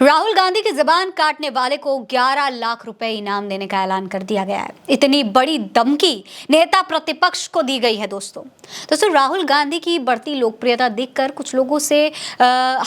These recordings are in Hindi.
राहुल गांधी की जबान काटने वाले को 11 लाख रुपए इनाम देने का ऐलान कर दिया गया है। इतनी बड़ी धमकी नेता प्रतिपक्ष को दी गई है। दोस्तों राहुल गांधी की बढ़ती लोकप्रियता देखकर कुछ लोगों से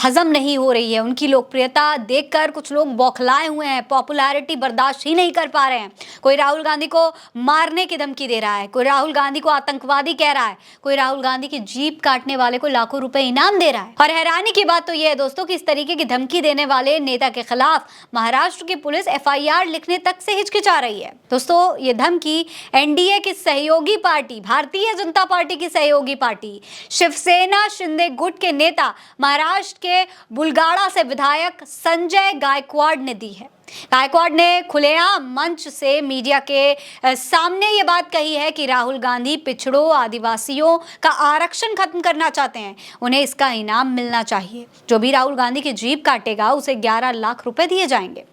हजम नहीं हो रही है। उनकी लोकप्रियता देखकर कुछ लोग बौखलाए हुए हैं, पॉपुलैरिटी बर्दाश्त ही नहीं कर पा रहे हैं। कोई राहुल गांधी को मारने की धमकी दे रहा है, कोई राहुल गांधी को आतंकवादी कह रहा है, कोई राहुल गांधी की जीप काटने वाले को लाखों रुपए इनाम दे रहा है। और हैरानी की बात तो यह है दोस्तों कि इस तरीके की धमकी देने वाले नेता के खिलाफ महाराष्ट्र की पुलिस एफआईआर लिखने तक से हिचकिचा रही है। दोस्तों ये धमकी एनडीए की सहयोगी पार्टी, भारतीय जनता पार्टी की सहयोगी पार्टी शिवसेना शिंदे गुट के नेता महाराष्ट्र के बुलगाड़ा से विधायक संजय गायकवाड़ ने दी है। गायकवाड़ ने खुलेआम मंच से मीडिया के सामने ये बात कही है कि राहुल गांधी पिछड़ों, आदिवासियों का आरक्षण खत्म करना चाहते हैं, उन्हें इसका इनाम मिलना चाहिए। जो भी राहुल गांधी की जीप काटेगा उसे 11 लाख रुपए दिए जाएंगे।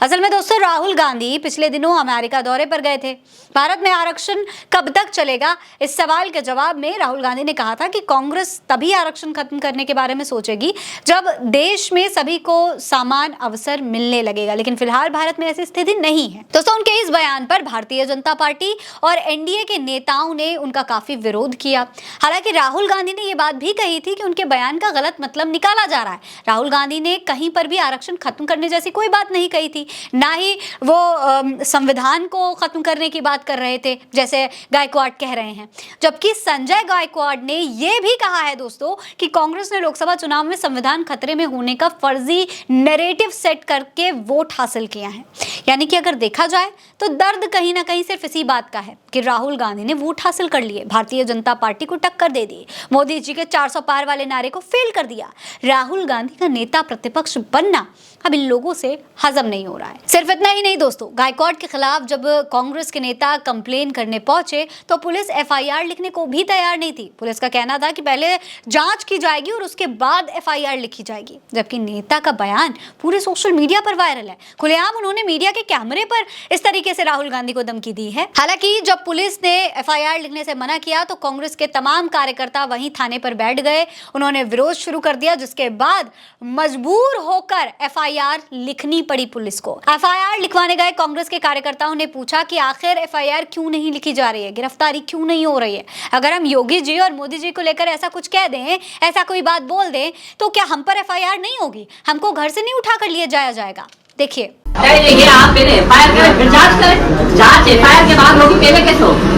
असल में दोस्तों राहुल गांधी पिछले दिनों अमेरिका दौरे पर गए थे। भारत में आरक्षण कब तक चलेगा, इस सवाल के जवाब में राहुल गांधी ने कहा था कि कांग्रेस तभी आरक्षण खत्म करने के बारे में सोचेगी जब देश में सभी को समान अवसर मिलने लगेगा। लेकिन फिलहाल भारत में ऐसी स्थिति नहीं है। दोस्तों उनके इस बयान पर भारतीय जनता पार्टी और एनडीए के नेताओं ने उनका काफी विरोध किया। हालांकि राहुल गांधी ने यह बात भी कही थी कि उनके बयान का गलत मतलब निकाला जा रहा है। राहुल गांधी ने कहीं पर भी आरक्षण खत्म करने जैसी कोई बात नहीं कही थी, ना ही वो संविधान को खत्म करने की बात कर रहे थे जैसे गायकवाड़ कह रहे हैं। जबकि संजय गायकवाड़ ने यह भी कहा है दोस्तों कि कांग्रेस ने लोकसभा चुनाव में संविधान खतरे में होने का फर्जी नैरेटिव सेट करके वोट हासिल किया है। यानी कि अगर देखा जाए तो दर्द कहीं ना कहीं सिर्फ इसी बात का है कि राहुल गांधी ने वोट हासिल कर लिए, भारतीय जनता पार्टी को टक्कर दे दी, मोदी जी के 400 पार वाले नारे को फेल कर दिया। राहुल गांधी का नेता प्रतिपक्ष बनना अब इन लोगों से हजम नहीं हो रहा है। सिर्फ इतना ही नहीं दोस्तों, गायकवाड़ के खिलाफ जब कांग्रेस के नेता कंप्लेन करने पहुंचे तो पुलिस एफआईआर लिखने को भी तैयार नहीं थी। पुलिस का कहना था कि पहले जांच की जाएगी और उसके बाद एफआईआर लिखी जाएगी। जबकि नेता का बयान पूरे सोशल मीडिया पर वायरल है। खुलेआम उन्होंने मीडिया के कैमरे पर इस तरीके से राहुल गांधी को धमकी दी है। हालांकि जब पुलिस ने एफआईआर लिखने से मना किया तो कांग्रेस के तमाम कार्यकर्ता वहीं थाने पर बैठ गए। उन्होंने विरोध शुरू कर दिया, जिसके बाद मजबूर होकर एफआईआर लिखनी पड़ी पुलिस को। एफआईआर लिखवाने गए कांग्रेस के कार्यकर्ताओं ने पूछा कि आखिर एफआईआर क्यों नहीं लिखी जा रही है, गिरफ्तारी क्यों नहीं हो रही है। अगर हम योगी जी और मोदी जी को लेकर ऐसा कुछ कह दें, ऐसा कोई बात बोल दें, तो क्या हम पर एफआईआर नहीं होगी? हमको घर से नहीं उठा कर लिए जाएगा। देखिए ये आप पहले एफआईआर करें फिर जांच करें। जांच एफआईआर के बाद होगी, पहले कैसे होगी?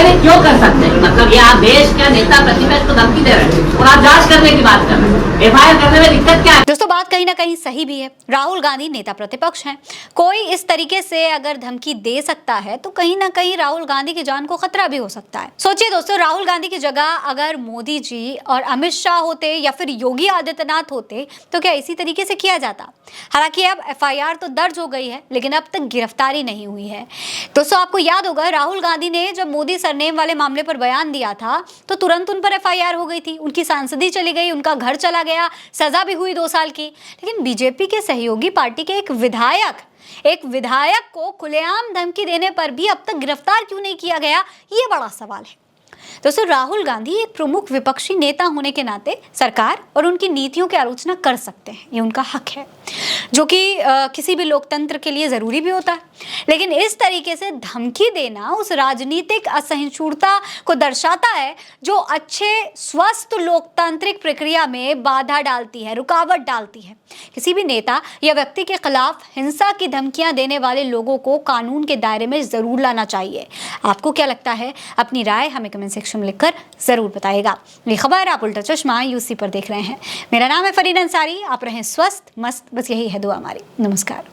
नहीं क्यों कर सकते हैं? मतलब ये आप देश का नेता प्रतिपक्ष को धमकी दे रहे हैं और आप जांच करने की बात कर रहे हैं। एफआईआर करने में दिक्कत क्या है? दोस्तों बात कहीं ना कहीं सही भी है। राहुल गांधी नेता प्रतिपक्ष हैं। कोई इस तरीके से अगर धमकी दे सकता है तो कहीं ना कहीं राहुल गांधी की जान को खतरा भी हो सकता है। सोचिए दोस्तों, राहुल गांधी की जगह अगर मोदी जी और अमित शाह होते या फिर योगी आदित्यनाथ होते तो क्या इसी तरीके से किया जाता? हालांकि अब एफआईआर तो दर्ज हो गई है लेकिन अब तक गिरफ्तारी नहीं हुई है। दोस्तों आपको याद होगा राहुल गांधी ने जब मोदी सरनेम वाले मामले पर बयान दिया था तो तुरंत उन पर एफआईआर हो गई थी, उनकी सांसदी चली गई, उनका घर चला गया, सजा भी हुई 2 साल की। लेकिन बीजेपी के सहयोगी पार्टी के एक विधायक को खुलेआम धमकी देने पर भी अब तक गिरफ्तार क्यों नहीं किया गया, ये बड़ा सवाल है। दोस्तों राहुल गांधी एक प्रमुख विपक्षी नेता होने के नाते सरकार और उनकी नीतियों की आलोचना कर सकते हैं, ये उनका हक है, जो कि किसी भी लोकतंत्र के लिए जरूरी भी होता है। लेकिन इस तरीके से धमकी देना उस राजनीतिक असहिष्णुता को दर्शाता है जो अच्छे स्वस्थ लोकतांत्रिक प्रक्रिया में बाधा डालती है, रुकावट डालती है। किसी भी नेता या व्यक्ति के खिलाफ हिंसा की धमकियां देने वाले लोगों को कानून के दायरे में जरूर लाना चाहिए। आपको क्या लगता है? अपनी राय हमें कमेंट सेक्शन में लिखकर जरूर बताइएगा। ये खबर आप उल्टा चश्मा यूसी पर देख रहे हैं। मेरा नाम है फरीन अंसारी। आप रहें स्वस्थ मस्त, बस यही है दुआ हमारी। नमस्कार।